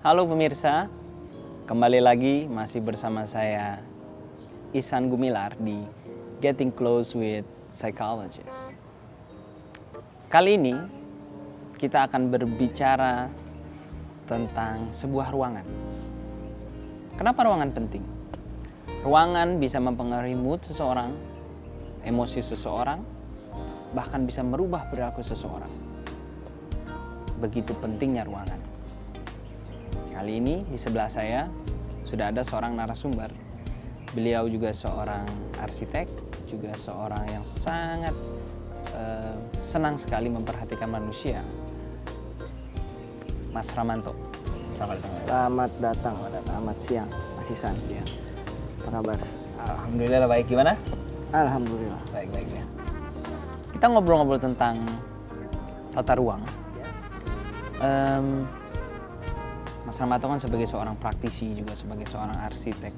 Halo pemirsa, kembali lagi masih bersama saya Ihsan Gumilar di Getting Close with Psychologist. Kali ini kita akan berbicara tentang sebuah ruangan. Kenapa ruangan penting? Ruangan bisa mempengaruhi mood seseorang, emosi seseorang, bahkan bisa merubah perilaku seseorang. Begitu pentingnya ruangan. Kali ini di sebelah saya sudah ada seorang narasumber. Beliau juga seorang arsitek, juga seorang yang sangat senang sekali memperhatikan manusia. Mas Ramanto. Selamat datang, selamat siang, Mas Ihsan. Siang. Apa kabar? Alhamdulillah baik, gimana? Alhamdulillah. Baik-baik ya. Kita ngobrol-ngobrol tentang tata ruang. Mas Ramanto kan sebagai seorang praktisi, juga sebagai seorang arsitek.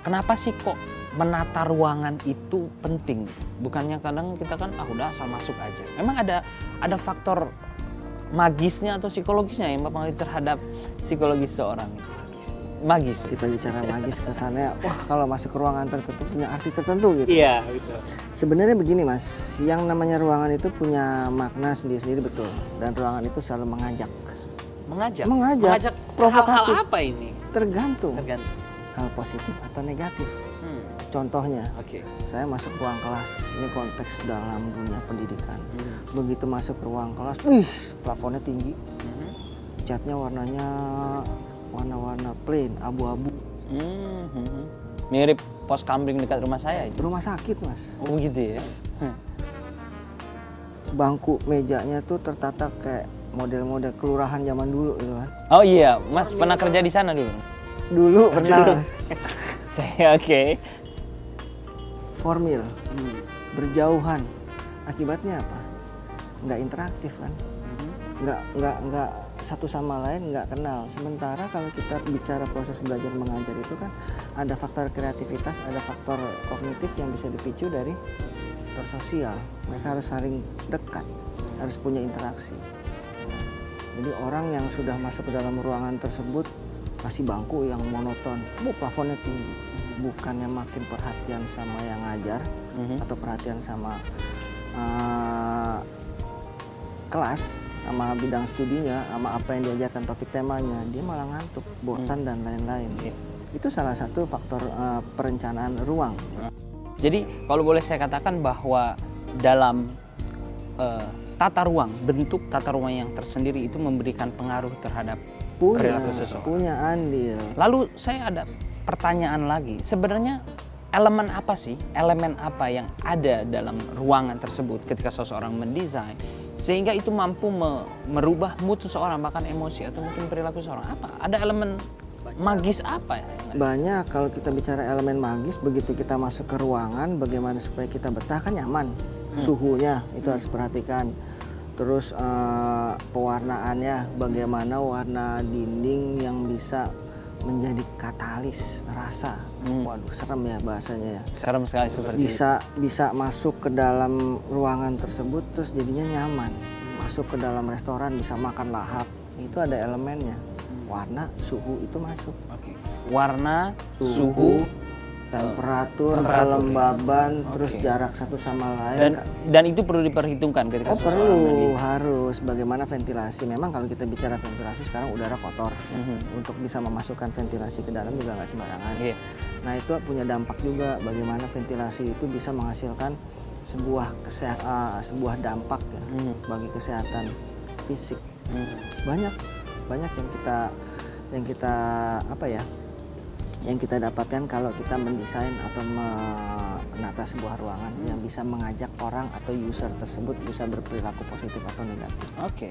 Kenapa sih kok menata ruangan itu penting? Bukannya kadang kita kan udah asal masuk aja. Memang ada faktor magisnya atau psikologisnya yang mempengaruhi terhadap psikologis seorang itu. Magis. Kita bicara magis kesannya, wah kalau masuk ke ruangan tertentu punya arti tertentu gitu. Iya, betul. Sebenarnya begini Mas, yang namanya ruangan itu punya makna sendiri-sendiri betul. Dan ruangan itu selalu mengajak. Mengajak provokatif. hal-hal apa ini? Tergantung. Tergantung. Hal positif atau negatif. Contohnya, Oke. saya masuk ruang kelas, ini konteks dalam dunia pendidikan. Begitu masuk ruang kelas, plafonnya tinggi, catnya warnanya warna-warna plain, abu-abu. Mirip pos kamling dekat rumah saya itu. Rumah sakit Mas. Oh gitu ya. Bangku mejanya tuh tertata kayak model-model kelurahan zaman dulu gitu kan. Oh iya, Mas pernah kerja di sana dulu? Dulu pernah. Saya oke. Formil, berjauhan. Akibatnya apa? Nggak interaktif kan? Nggak satu sama lain nggak kenal. Sementara kalau kita bicara proses belajar mengajar itu kan ada faktor kreativitas, ada faktor kognitif yang bisa dipicu dari faktor sosial. Mereka harus saling dekat, harus punya interaksi. Jadi orang yang sudah masuk ke dalam ruangan tersebut kasih bangku yang monoton, plafonnya tinggi, bukannya makin perhatian sama yang ngajar atau perhatian sama kelas, sama bidang studinya, sama apa yang diajarkan topik temanya, dia malah ngantuk, bosan dan lain-lain. Itu salah satu faktor perencanaan ruang. Jadi kalau boleh saya katakan bahwa dalam tata ruang, bentuk tata ruang yang tersendiri itu memberikan pengaruh terhadap perilaku seseorang. Punya andil. Lalu saya ada pertanyaan lagi, sebenarnya elemen apa yang ada dalam ruangan tersebut ketika seseorang mendesain sehingga itu mampu merubah mood seseorang, bahkan emosi atau mungkin perilaku seseorang? Apa? Ada elemen magis apa ya? Banyak. Kalau kita bicara elemen magis, begitu kita masuk ke ruangan, bagaimana supaya kita betah kan nyaman. Suhunya itu harus perhatikan. Terus pewarnaannya, bagaimana warna dinding yang bisa menjadi katalis rasa. Waduh, serem ya bahasanya ya. Serem sekali seperti itu. Bisa masuk ke dalam ruangan tersebut terus jadinya nyaman. Masuk ke dalam restoran bisa makan lahap. Itu ada elemennya. Warna, suhu itu masuk. Oke. Warna, suhu, temperatur, kelembaban, terus jarak satu sama lain. Dan itu perlu diperhitungkan ketika seseorang perlu, mendesain. harus. Bagaimana ventilasi? Memang kalau kita bicara ventilasi sekarang udara kotor. Untuk bisa memasukkan ventilasi ke dalam juga nggak sembarangan. Nah itu punya dampak juga. Bagaimana ventilasi itu bisa menghasilkan sebuah dampak ya, bagi kesehatan fisik. Banyak yang kita dapatkan kalau kita mendesain atau menata sebuah ruangan yang bisa mengajak orang atau user tersebut bisa berperilaku positif atau negatif. Oke.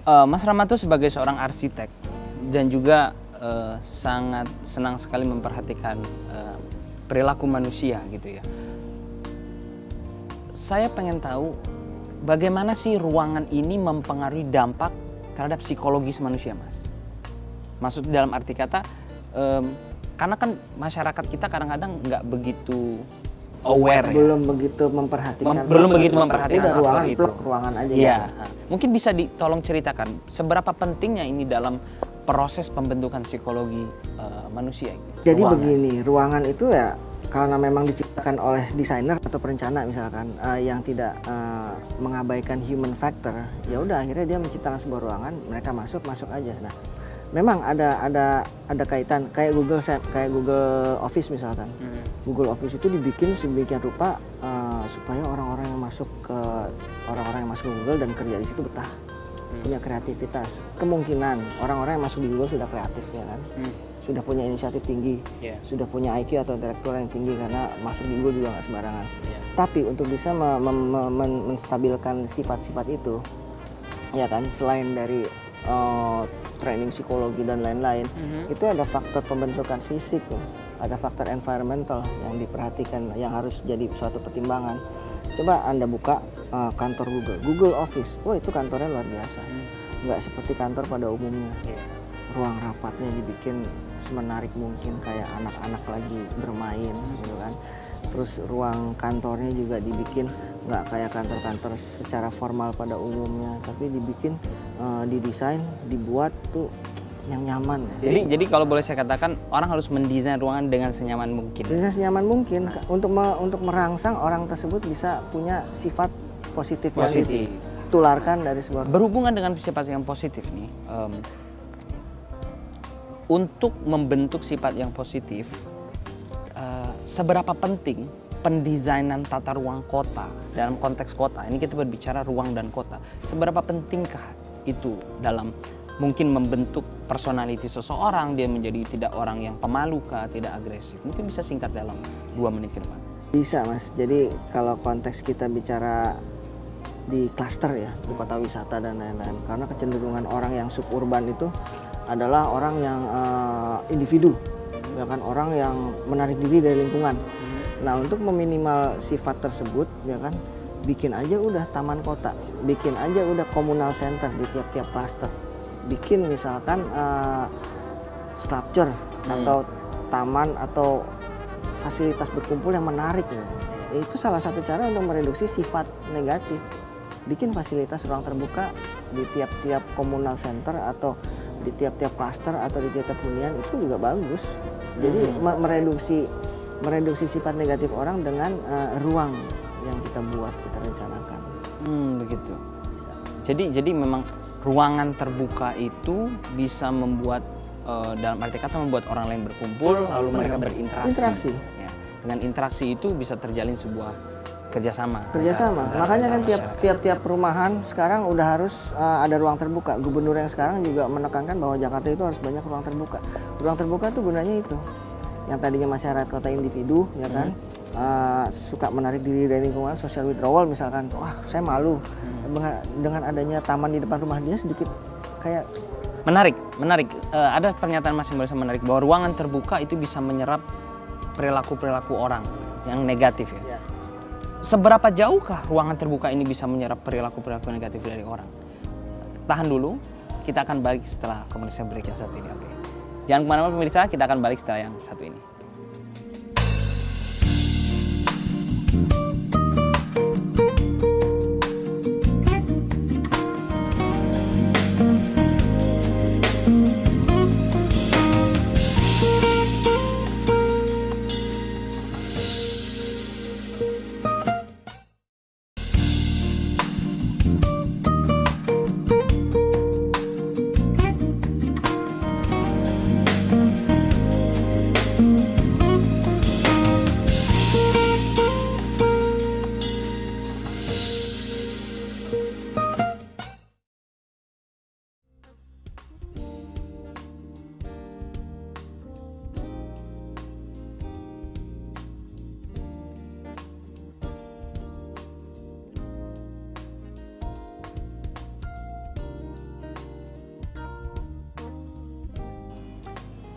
Mas Ramanto sebagai seorang arsitek dan juga sangat senang sekali memperhatikan perilaku manusia gitu ya. Saya pengen tahu bagaimana sih ruangan ini mempengaruhi dampak terhadap psikologis manusia, Mas? Maksud dalam arti kata, karena kan masyarakat kita kadang-kadang nggak begitu aware ya. Belum begitu memperhatikan. Belum begitu memperhatikan udah ruangan faktor itu. plek ruangan aja Iya. gitu. Mungkin bisa ditolong ceritakan seberapa pentingnya ini dalam proses pembentukan psikologi manusia. Jadi ruangan. begini, ruangan itu ya karena memang diciptakan oleh desainer atau perencana misalkan yang tidak mengabaikan human factor, ya udah akhirnya dia menciptakan sebuah ruangan, mereka masuk aja. Nah, memang ada kaitan kayak Google Office misalkan. Google Office itu dibikin sedemikian rupa supaya orang-orang yang masuk ke Google dan kerja di situ betah, punya kreativitas. Kemungkinan orang-orang yang masuk di Google sudah kreatif ya kan. Sudah punya inisiatif tinggi, sudah punya IQ atau intelektual yang tinggi karena masuk di Google juga nggak sembarangan. Tapi untuk bisa menstabilkan sifat-sifat itu, ya kan, selain dari training psikologi dan lain-lain, itu ada faktor pembentukan fisik tuh, ada faktor environmental yang diperhatikan, yang harus jadi suatu pertimbangan. Coba Anda buka kantor Google Office, wah itu kantornya luar biasa, nggak seperti kantor pada umumnya. Ruang rapatnya dibikin semenarik mungkin kayak anak-anak lagi bermain gitu kan. Terus ruang kantornya juga dibikin nggak kayak kantor-kantor secara formal pada umumnya, tapi dibikin didesain, dibuat tuh yang nyaman. Jadi kalau boleh saya katakan, orang harus mendesain ruangan dengan senyaman mungkin. Dengan senyaman mungkin untuk merangsang orang tersebut bisa punya sifat positif. Yang ditularkan dari sebuah. Berhubungan dengan sifat yang positif nih. Untuk membentuk sifat yang positif, seberapa penting pendesainan tata ruang kota dalam konteks kota? Ini kita berbicara ruang dan kota. Seberapa pentingkah itu dalam mungkin membentuk personality seseorang, dia menjadi tidak orang yang pemalu kah, tidak agresif? Mungkin bisa singkat dalam 2 menit ke depan. Bisa Mas, jadi kalau konteks kita bicara di klaster ya, di kota wisata dan lain-lain, karena kecenderungan orang yang suburban itu adalah orang yang individu, ya kan, orang yang menarik diri dari lingkungan. Nah, untuk meminimal sifat tersebut, ya kan, bikin aja udah taman kota, bikin aja udah communal center di tiap-tiap klaster, bikin misalkan sculpture atau taman atau fasilitas berkumpul yang menarik. Itu salah satu cara untuk mereduksi sifat negatif. Bikin fasilitas ruang terbuka di tiap-tiap communal center atau di tiap-tiap klaster atau di tiap-tiap hunian, itu juga bagus. Jadi mereduksi sifat negatif orang dengan ruang yang kita buat, kita rencanakan. Begitu. Jadi memang ruangan terbuka itu bisa membuat dalam arti kata membuat orang lain berkumpul, lalu mereka berinteraksi. Ya, dengan interaksi itu bisa terjalin sebuah kerjasama. Makanya kan tiap perumahan sekarang udah harus ada ruang terbuka. Gubernur yang sekarang juga menekankan bahwa Jakarta itu harus banyak ruang terbuka. Ruang terbuka itu gunanya itu. Yang tadinya masyarakat kota individu, ya kan, suka menarik diri dari lingkungan, social withdrawal misalkan. Wah, saya malu. Dengan adanya taman di depan rumah dia sedikit kayak menarik. Ada pernyataan Mas yang bisa menarik bahwa ruangan terbuka itu bisa menyerap perilaku orang yang negatif ya. Seberapa jauhkah ruangan terbuka ini bisa menyerap perilaku negatif dari orang? Tahan dulu, kita akan balik setelah komersial break yang satu ini. Oke. Jangan kemana-mana pemirsa, kita akan balik setelah yang satu ini.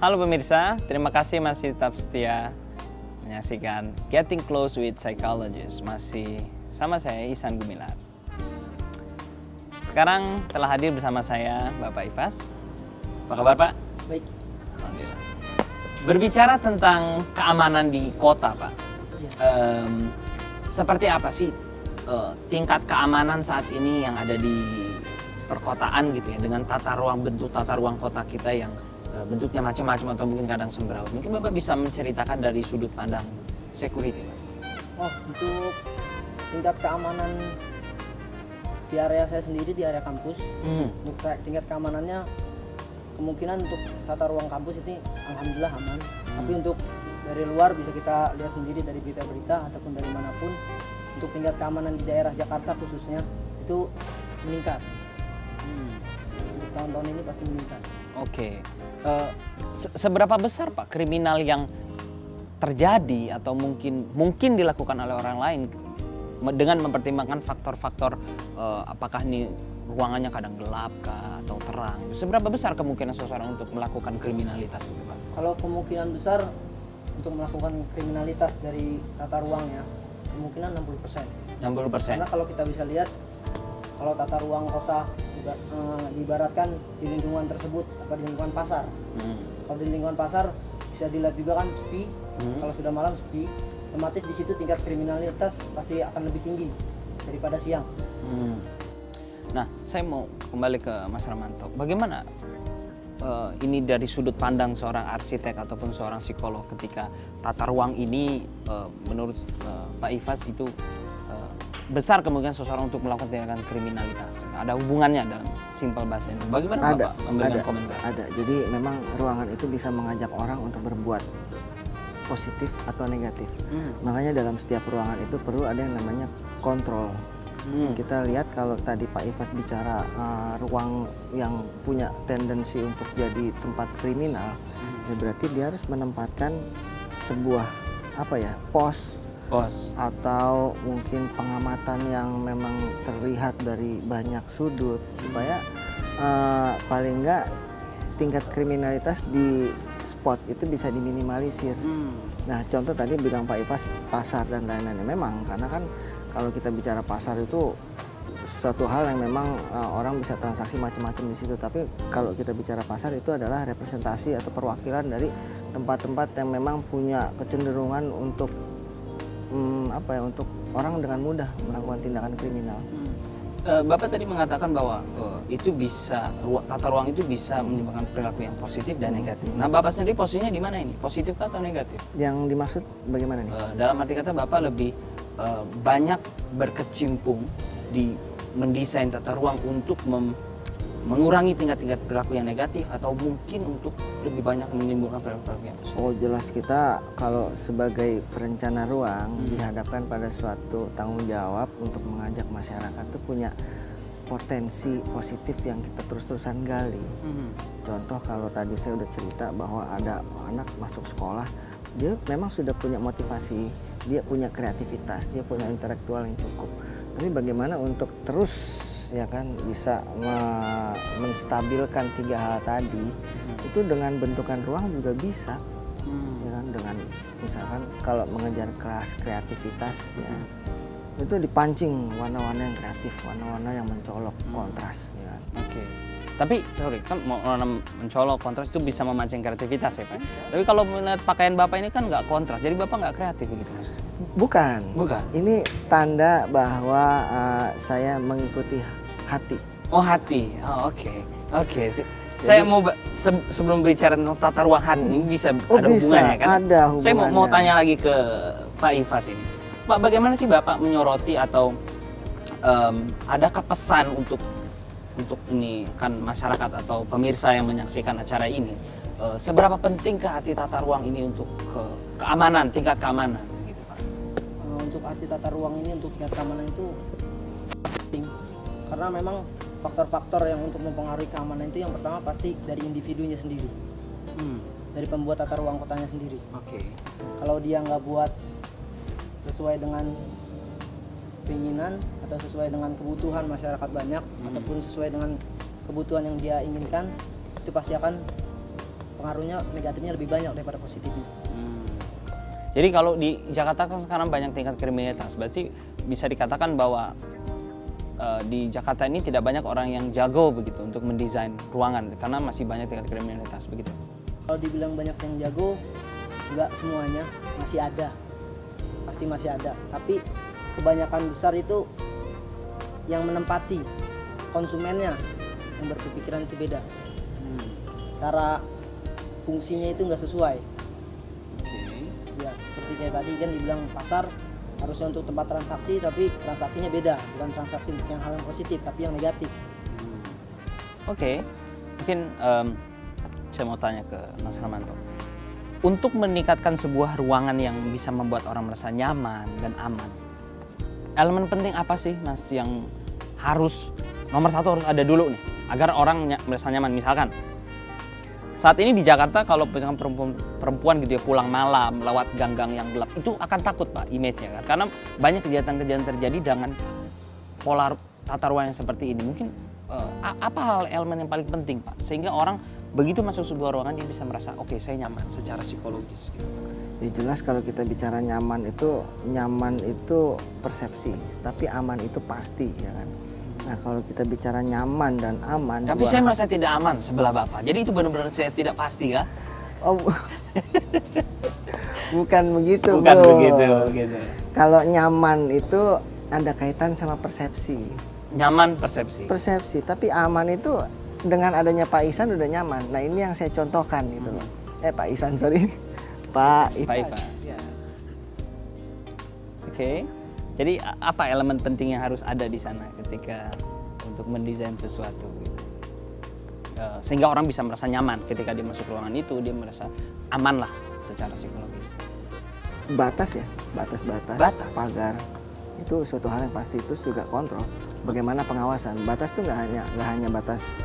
Halo pemirsa, terima kasih masih tetap setia menyaksikan Getting Close with Psychologist. Masih sama saya Ihsan Gumilar. Sekarang telah hadir bersama saya Bapak Ifas. Apa kabar Pak? baik. Alhamdulillah. Berbicara tentang keamanan di kota Pak. Seperti apa sih tingkat keamanan saat ini yang ada di perkotaan gitu ya, dengan bentuk tata ruang kota kita yang bentuknya macam-macam atau mungkin kadang sembraut. Mungkin Bapak bisa menceritakan dari sudut pandang security, Pak. Oh, untuk tingkat keamanan di area saya sendiri, di area kampus, untuk tingkat keamanannya kemungkinan untuk tata ruang kampus ini alhamdulillah aman. Tapi untuk dari luar bisa kita lihat sendiri dari berita-berita ataupun dari manapun, untuk tingkat keamanan di daerah Jakarta khususnya itu meningkat. Untuk tahun-tahun ini pasti meningkat. Oke. Seberapa besar Pak kriminal yang terjadi atau mungkin dilakukan oleh orang lain dengan mempertimbangkan faktor-faktor apakah ini ruangannya kadang gelap kah atau terang? Seberapa besar kemungkinan seseorang untuk melakukan kriminalitas itu, Pak? Kalau kemungkinan besar untuk melakukan kriminalitas dari tata ruangnya kemungkinan 60%. 60%. Karena kalau kita bisa lihat, kalau tata ruang kota diibaratkan di lingkungan tersebut atau di lingkungan pasar. Kalau di lingkungan pasar bisa dilihat juga kan sepi. Kalau sudah malam sepi, otomatis di situ tingkat kriminalitas pasti akan lebih tinggi daripada siang. Nah, saya mau kembali ke Mas Ramanto. Bagaimana ini dari sudut pandang seorang arsitek ataupun seorang psikolog ketika tata ruang ini menurut Pak Ifas itu besar kemungkinan seseorang untuk melakukan tindakan kriminalitas. Ada hubungannya dalam simpel bahasa itu. Bagaimana Bapak memberikan komentar? Ada. Jadi memang ruangan itu bisa mengajak orang untuk berbuat positif atau negatif. Makanya dalam setiap ruangan itu perlu ada yang namanya kontrol. Kita lihat kalau tadi Pak Ifas bicara ruang yang punya tendensi untuk jadi tempat kriminal, ya berarti dia harus menempatkan sebuah pos atau mungkin pengamatan yang memang terlihat dari banyak sudut supaya paling enggak tingkat kriminalitas di spot itu bisa diminimalisir. Nah, contoh tadi bilang Pak Ifas pasar dan lain-lain. Memang karena kan kalau kita bicara pasar itu suatu hal yang memang orang bisa transaksi macam-macam di situ. Tapi kalau kita bicara pasar itu adalah representasi atau perwakilan dari tempat-tempat yang memang punya kecenderungan untuk untuk orang dengan mudah melakukan tindakan kriminal. Bapak tadi mengatakan bahwa tata ruang itu bisa menyebabkan perilaku yang positif dan negatif. Nah, Bapak sendiri posisinya di mana ini? Positif atau negatif? Yang dimaksud bagaimana nih? Dalam arti kata Bapak lebih banyak berkecimpung di mendesain tata ruang untuk mengurangi tingkat-tingkat perilaku yang negatif atau mungkin untuk lebih banyak menimbulkan perilaku yang positif? Oh, jelas kita kalau sebagai perencana ruang dihadapkan pada suatu tanggung jawab untuk mengajak masyarakat itu punya potensi positif yang kita terus-terusan gali. Contoh kalau tadi saya udah cerita bahwa ada anak masuk sekolah, dia memang sudah punya motivasi, dia punya kreativitas, dia punya intelektual yang cukup. Tapi bagaimana untuk terus bisa menstabilkan tiga hal tadi, itu dengan bentukan ruang juga bisa, dengan misalkan kalau mengejar kreativitas itu dipancing warna-warna yang kreatif, warna-warna yang mencolok, kontras. Oke. Tapi kan warna mencolok, kontras itu bisa memancing kreativitas ya Pak. Tapi kalau melihat pakaian Bapak ini kan nggak kontras, jadi Bapak nggak kreatif begitu Mas? Bukan. Ini tanda bahwa saya mengikuti hati. Oh, hati. Oh, oke. Saya mau sebelum bicara tentang tata ruang hati ini bisa ada hubungannya kan? Ada hubungannya. Saya mau tanya lagi ke Pak Ifas ini. Pak, bagaimana sih Bapak menyoroti atau adakah pesan untuk ini kan masyarakat atau pemirsa yang menyaksikan acara ini? Seberapa pentingkah arti tata ruang ini untuk keamanan, tingkat keamanan gitu Pak? Untuk arti tata ruang ini untuk tingkat keamanan itu penting. Karena memang faktor-faktor yang untuk mempengaruhi keamanan itu yang pertama pasti dari individunya sendiri, dari pembuat tata ruang kotanya sendiri. Kalau dia nggak buat sesuai dengan keinginan atau sesuai dengan kebutuhan masyarakat banyak ataupun sesuai dengan kebutuhan yang dia inginkan, itu pasti akan pengaruhnya negatifnya lebih banyak daripada positifnya. Jadi kalau di Jakarta kan sekarang banyak tingkat kriminalitas, berarti bisa dikatakan bahwa di Jakarta ini tidak banyak orang yang jago begitu untuk mendesain ruangan karena masih banyak tingkat kriminalitas begitu. Kalau dibilang banyak yang jago, enggak semuanya, masih ada pasti masih ada, tapi kebanyakan besar itu yang menempati konsumennya yang berpikiran itu beda. Cara fungsinya itu nggak sesuai. Ya seperti kayak tadi kan dibilang pasar harusnya untuk tempat transaksi, tapi transaksinya beda, bukan transaksi untuk yang hal yang positif tapi yang negatif. Oke, mungkin saya mau tanya ke Mas Ramanto. Untuk meningkatkan sebuah ruangan yang bisa membuat orang merasa nyaman dan aman, elemen penting apa sih Mas yang harus nomor satu harus ada dulu nih agar orang merasa nyaman? Misalkan saat ini di Jakarta kalau perempuan gitu ya pulang malam lewat gang-gang yang gelap itu akan takut Pak image-nya kan, karena banyak kejahatan-kejahatan terjadi dengan pola tata ruang yang seperti ini. Mungkin apa hal elemen yang paling penting Pak sehingga orang begitu masuk sebuah ruangan dia bisa merasa oke, saya nyaman secara psikologis gitu. Ya jelas kalau kita bicara nyaman itu persepsi, tapi aman itu pasti ya kan. Nah kalau kita bicara nyaman dan aman, Tapi saya merasa tidak aman sebelah Bapak. Jadi itu benar-benar saya tidak pasti kah? oh, bukan begitu Bukan bro. begitu. Kalau nyaman itu ada kaitan sama persepsi. Nyaman persepsi. Persepsi, tapi aman itu dengan adanya Pak Ihsan udah nyaman. Nah ini yang saya contohkan gitu loh. Pak Ihsan sorry. Pak Ipas. Ya. Oke. Jadi apa elemen penting yang harus ada di sana ketika untuk mendesain sesuatu gitu. Sehingga orang bisa merasa nyaman ketika dia masuk ruangan itu, dia merasa aman lah secara psikologis. Batas ya, batas, pagar itu suatu hal yang pasti. Itu juga kontrol. Bagaimana pengawasan? Batas tuh nggak hanya batas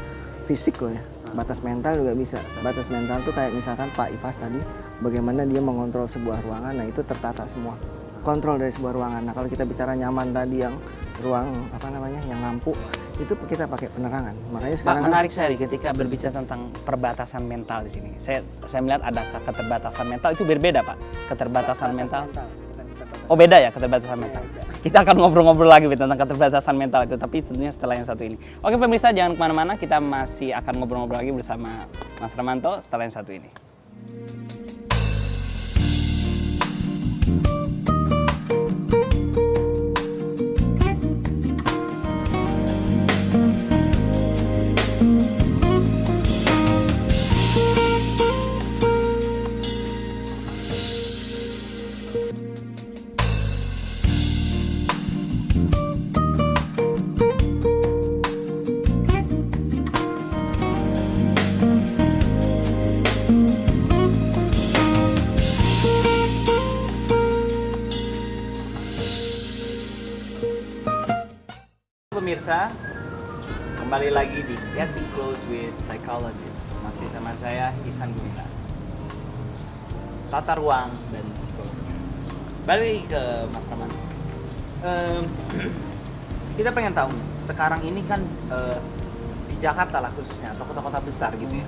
fisik loh ya, batas mental juga bisa. Batas mental tuh kayak misalkan Pak Ifas tadi, bagaimana dia mengontrol sebuah ruangan. Nah itu tertata semua. Kontrol dari sebuah ruangan. Nah kalau kita bicara nyaman tadi yang ruang yang lampu itu kita pakai penerangan. Makanya sekarang menarik sekali ketika berbicara tentang perbatasan mental di sini. Saya melihat ada keterbatasan mental itu berbeda Pak. Keterbatasan mental. Oh beda ya keterbatasan mental. Kita akan ngobrol-ngobrol lagi tentang keterbatasan mental itu, tapi tentunya setelah yang satu ini. Oke pemirsa jangan kemana-mana, kita masih akan ngobrol-ngobrol lagi bersama Mas Ramanto setelah yang satu ini. Pemirsa, kembali lagi di Getting Close with Psychologist. Masih sama saya Ihsan Gurita. Tata ruang dan psikologi. Balik ke Mas Raman. Kita pengen tahu sekarang ini kan di Jakarta lah khususnya atau kota-kota besar gitu ya.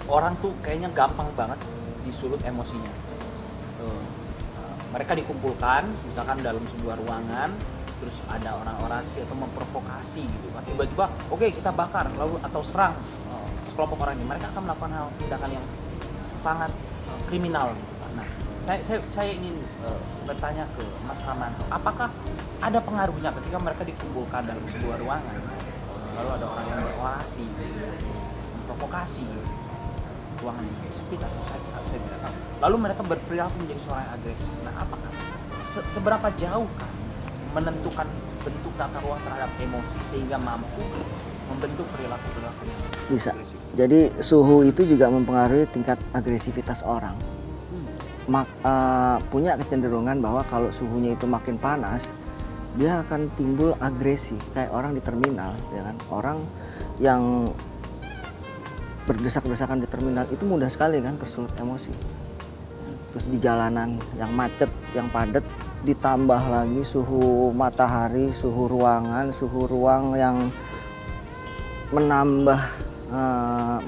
Orang tuh kayaknya gampang banget disulut emosinya. Mereka dikumpulkan misalkan dalam sebuah ruangan, terus ada orang orasi atau memprovokasi gitu kan, tiba-tiba oke, kita bakar lalu atau serang sekelompok orang ini, mereka akan melakukan hal tindakan yang sangat kriminal gitu kan. Nah saya ingin bertanya ke Mas Ramanto, apakah ada pengaruhnya ketika mereka dikumpulkan dalam sebuah ruangan lalu ada orang yang berorasi memprovokasi ruangan itu sempit atau saya tidak tahu, lalu mereka berperilaku menjadi seorang yang agresif. Nah apakah seberapa jauh kan menentukan bentuk tata ruang terhadap emosi sehingga mampu membentuk perilaku-perilaku yang bisa. agresif? Jadi suhu itu juga mempengaruhi tingkat agresivitas orang. Punya kecenderungan bahwa kalau suhunya itu makin panas, dia akan timbul agresi kayak orang di terminal, ya kan? Orang yang berdesak-desakan di terminal itu mudah sekali kan tersulut emosi. Terus di jalanan yang macet, yang padat, ditambah lagi suhu matahari, suhu ruangan, suhu ruang yang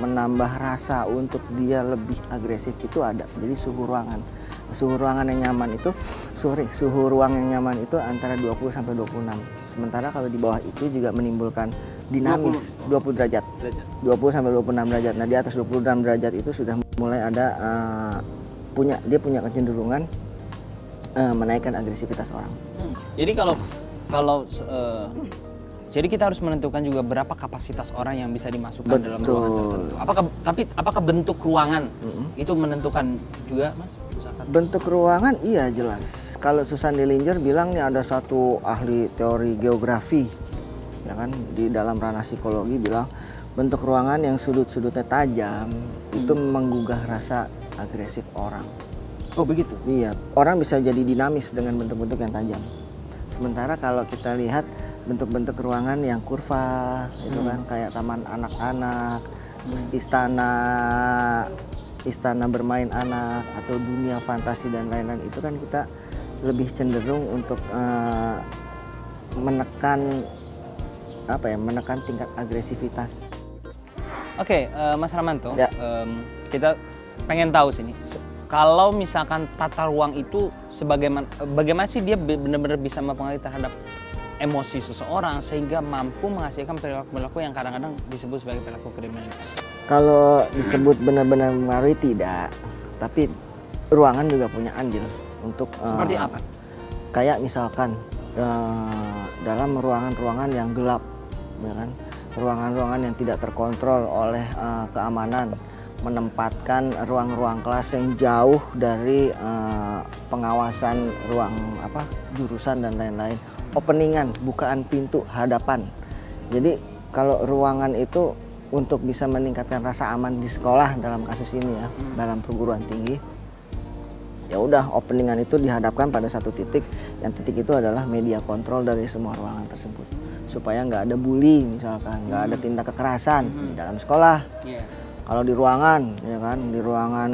menambah rasa untuk dia lebih agresif itu ada. Jadi suhu ruangan yang nyaman itu suhu ruang yang nyaman itu antara 20 sampai 26. Sementara kalau di bawah itu juga menimbulkan dinamis 20 derajat. 20 sampai 26 derajat. Nah, di atas 26 derajat itu sudah mulai ada dia punya kecenderungan menaikkan agresivitas orang. Jadi kalau jadi kita harus menentukan juga berapa kapasitas orang yang bisa dimasukkan dalam ruangan tertentu. Apakah bentuk ruangan itu menentukan juga, Mas? Misalkan. Bentuk ruangan iya jelas. Kalau Susan Dillinger bilang nih, ada satu ahli teori geografi ya kan di dalam ranah psikologi bilang bentuk ruangan yang sudut-sudutnya tajam itu menggugah rasa agresif orang. Oh begitu? Iya, orang bisa jadi dinamis dengan bentuk-bentuk yang tajam. Sementara kalau kita lihat bentuk-bentuk ruangan yang kurva itu kan kayak taman anak-anak, terus istana bermain anak atau dunia fantasi dan lain-lain, itu kan kita lebih cenderung untuk menekan tingkat agresivitas. Oke, Mas Ramanto, Ya. kita pengen tahu sini. Kalau misalkan tata ruang itu bagaimana sih dia benar-benar bisa mempengaruhi terhadap emosi seseorang sehingga mampu menghasilkan perilaku-perilaku yang kadang-kadang disebut sebagai perilaku kriminalitas? Kalau disebut benar-benar mempengaruhi tidak, tapi ruangan juga punya andil untuk Seperti apa? Kayak misalkan dalam ruangan-ruangan yang gelap, ya kan, ruangan-ruangan yang tidak terkontrol oleh keamanan, menempatkan ruang-ruang kelas yang jauh dari pengawasan ruang jurusan dan lain-lain, openingan, bukaan pintu, hadapan. Jadi kalau ruangan itu untuk bisa meningkatkan rasa aman di sekolah dalam kasus ini ya, dalam perguruan tinggi, ya udah openingan itu dihadapkan pada satu titik, yang titik itu adalah media kontrol dari semua ruangan tersebut, supaya nggak ada bully misalkan, nggak ada tindak kekerasan di dalam sekolah. Kalau di ruangan, ya kan, di ruangan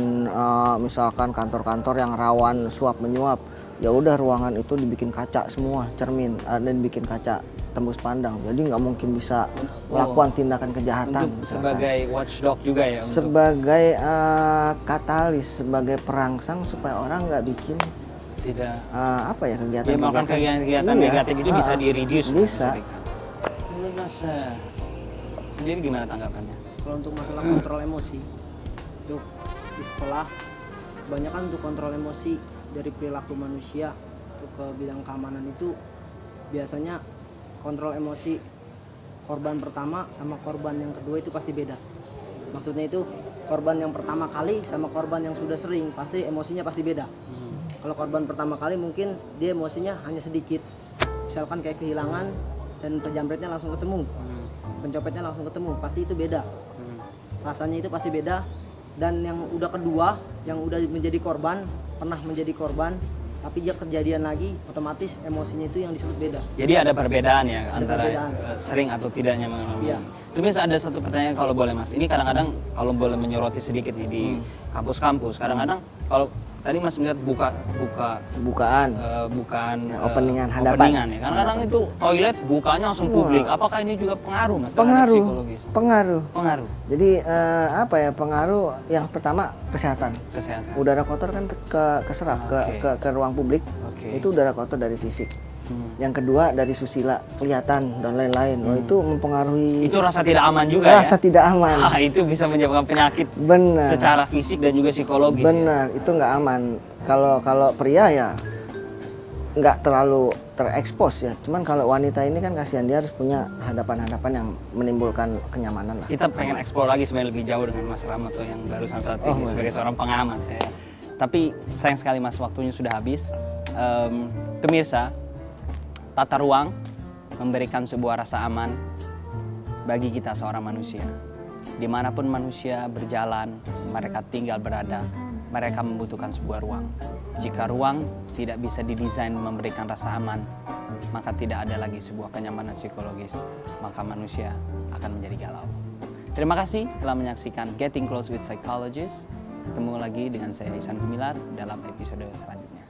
misalkan kantor-kantor yang rawan suap menyuap, ya udah ruangan itu dibikin kaca semua, cermin, dan dibikin kaca tembus pandang, jadi nggak mungkin bisa melakukan tindakan kejahatan. Untuk sebagai watchdog juga ya? Sebagai katalis, sebagai perangsang supaya orang nggak bikin tidak kegiatan. Ya, melakukan kegiatan negatif itu bisa di-reduce. Bisa. Menurut Mas sendiri gimana tanggapannya? Kalau untuk masalah kontrol emosi, untuk di sekolah kebanyakan untuk kontrol emosi dari perilaku manusia untuk ke bidang keamanan itu biasanya kontrol emosi korban pertama sama korban yang kedua itu pasti beda. Maksudnya itu korban yang pertama kali sama korban yang sudah sering pasti emosinya pasti beda. Kalau korban pertama kali mungkin dia emosinya hanya sedikit, misalkan kayak kehilangan dan penjamretnya langsung ketemu, pencopetnya langsung ketemu, pasti itu beda. Rasanya itu pasti beda. Dan yang udah kedua, yang udah menjadi korban, pernah menjadi korban, tapi dia kejadian lagi, otomatis emosinya itu yang disebut beda. Jadi ada perbedaan ya antara perbedaan. Sering atau tidaknya mengalami. Iya. Terus ada satu pertanyaan kalau boleh Mas. Ini kadang-kadang kalau boleh menyoroti sedikit nih di kampus-kampus, kadang-kadang kalau tadi Mas melihat bukaan openingan hadapan. Ya. Kadang-kadang itu toilet bukanya langsung publik. Apakah ini juga pengaruh Mas terhadap psikologis? Pengaruh. Jadi pengaruh yang pertama kesehatan. Udara kotor kan keserap ke ruang publik. Itu udara kotor dari fisik. Yang kedua dari susila, kelihatan dan lain-lain. Itu mempengaruhi. Itu rasa tidak aman juga. Rasa tidak aman. Itu bisa menyebabkan penyakit. Benar. Secara fisik dan juga psikologis. Benar, itu nggak aman. Kalau pria ya nggak terlalu terekspos ya. Cuman kalau wanita ini kan kasihan, dia harus punya hadapan-hadapan yang menimbulkan kenyamanan lah. Kita pengen eksplor lagi sebenarnya lebih jauh dengan Mas Ramanto yang barusan saat ini sebagai seorang pengamat saya. Tapi sayang sekali Mas, waktunya sudah habis. Pemirsa, tata ruang memberikan sebuah rasa aman bagi kita seorang manusia. Dimanapun manusia berjalan, mereka tinggal berada, mereka membutuhkan sebuah ruang. Jika ruang tidak bisa didesain memberikan rasa aman, maka tidak ada lagi sebuah kenyamanan psikologis, maka manusia akan menjadi galau. Terima kasih telah menyaksikan Getting Close with Psychologist. Ketemu lagi dengan saya Ihsan Gumilar dalam episode selanjutnya.